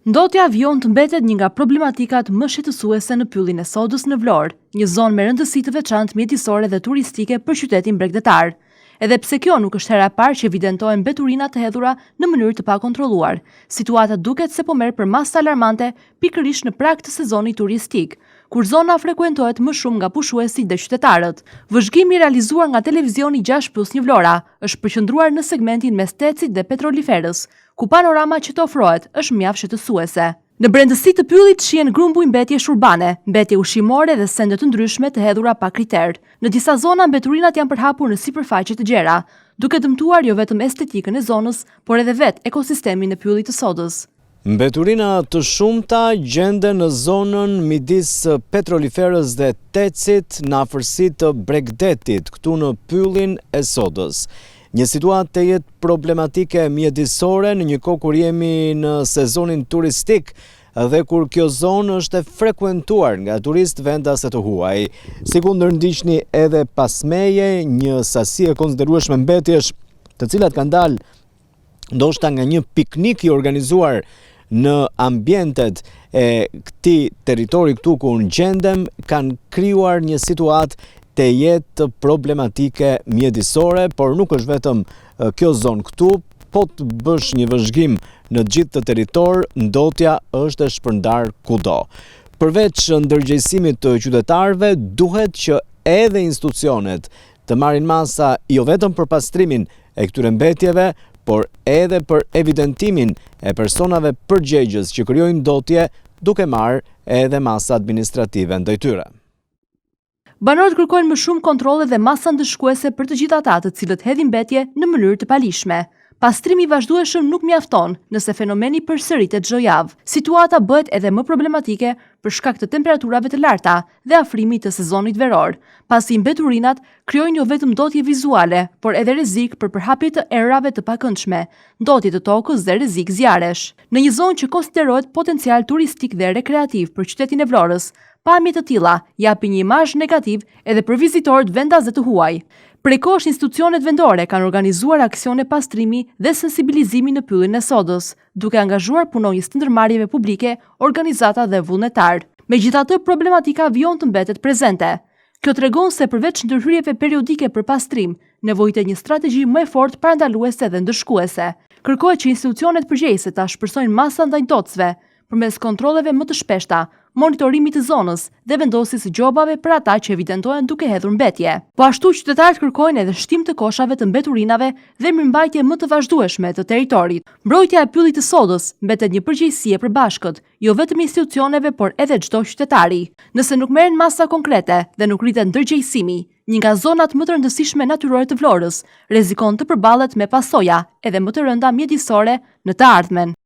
Ndotja avion të mbetet një nga problematikat më shqetësuese në pyllin e Sodës në Vlorë, një zonë me rëndësi të veçantë mjedisore dhe turistike për qytetin bregdetar. Edhe pse kjo nuk është hera e parë që evidentojnë mbeturina të hedhura në mënyrë të pakontrolluar, situata duket se po merr për masë alarmante pikërisht në prag të sezonit turistik, kur zona frekuentohet më shumë nga pushuesit dhe qytetarët. Vëzhgimi realizuar nga televizioni 6+1 Vlora është përqendruar në segmentin mes Tecit dhe Petroliferës, ku panorama që të ofrohet është mjaft shqetësuese. Në brendësi të pyllit shihen grumbuj mbetjesh urbane, mbetje ushqimore dhe sende të ndryshme të hedhura pa kriter. Në disa zona mbeturinat janë përhapur në sipërfaqe të gjera, duke dëmtuar jo vetëm estetikën e zonës, por edhe vetë ekosistemin e pyllit të Sodës. Mbeturina të shumta gjenden në zonën midis Petroliferës dhe Tecit në afërsi të Bregdetit, këtu në pyllin e Sodës. Një situatë të jetë problematike mjedisore në një kohë kur jemi në sezonin turistik dhe kur kjo zonë është e frekuentuar nga turistë vendase të huaj. Si ku ndërndiqni edhe pas meje, një sasi e konsiderueshme mbetjesh, të cilat kanë dalë ndoshta nga një piknik i organizuar në ambientet e këtij territori këtu ku unë gjendem, kanë krijuar një situatë të jetë problematike mjedisore, por nuk është vetëm kjo zonë këtu, po të bësh një vëzhgim në gjithë të territor, ndotja është e shpërndar kudo. Përveç ndërgjegjësimit të qytetarëve, duhet që edhe institucionet të marrin masa jo vetëm për pastrimin e këtyre mbetjeve, por edhe për evidentimin e personave përgjegjës që krijojnë ndotje, duke marrë edhe masa administrative ndaj tyre. Banorët kërkojnë më shumë kontrolle dhe masa ndëshkuese për të gjithë ata të cilët hedhin mbetje në mënyrë të palishme. Pastrimi i vazhdueshëm nuk mjafton nëse fenomeni përsëritet çdo javë. Situata bëhet edhe më problematike për shkak të temperaturave të larta dhe afrimit të sezonit veror, pasi mbeturinat krijojnë jo vetëm ndotje vizuale, por edhe rrezik për përhapje të errave të pakëndshme, ndotje të tokës dhe rrezik zjarresh. Në një zonë që konsiderohet potencial turistik dhe rekreativ për qytetin e Vlorës, pamje të tilla japin një imazh negativ edhe për vizitorët vendase të huaj. Prej kohësh institucionet vendore kanë organizuar aksione pastrimi dhe sensibilizimi në pyllin e Sodës, duke angazhuar punonjës të ndërmarrjeve publike, organizata dhe vullnetar. Megjithatë, problematika avion të mbetet prezente. Kjo tregon se përveç ndërhyrjeve periodike për pastrim, nevojitet një strategji më e fortë parandaluese dhe ndëshkuese. Kërkohet që institucionet përgjegjëse ta shpresojnë masa ndaj ndotësve përmes kontrolleve më të shpeshta, monitorimit të zonës dhe vendosjes së gjobave për ata që evidentohen duke hedhur mbetje. Po ashtu qytetarët kërkojnë edhe shtim të koshave të mbeturinave dhe mirëmbajtje më të vazhdueshme të territorit. Mbrojtja e pyllit të Sodës mbetet një përgjegjësi e përbashkët, jo vetëm institucioneve, por edhe çdo qytetari. Nëse nuk merren masa konkrete dhe nuk rritet ndërgjegjësimi, një nga zonat më të rëndësishme natyrore të Vlorës rrezikon të përballet me pasoja edhe më të rënda mjedisore në të ardhmen.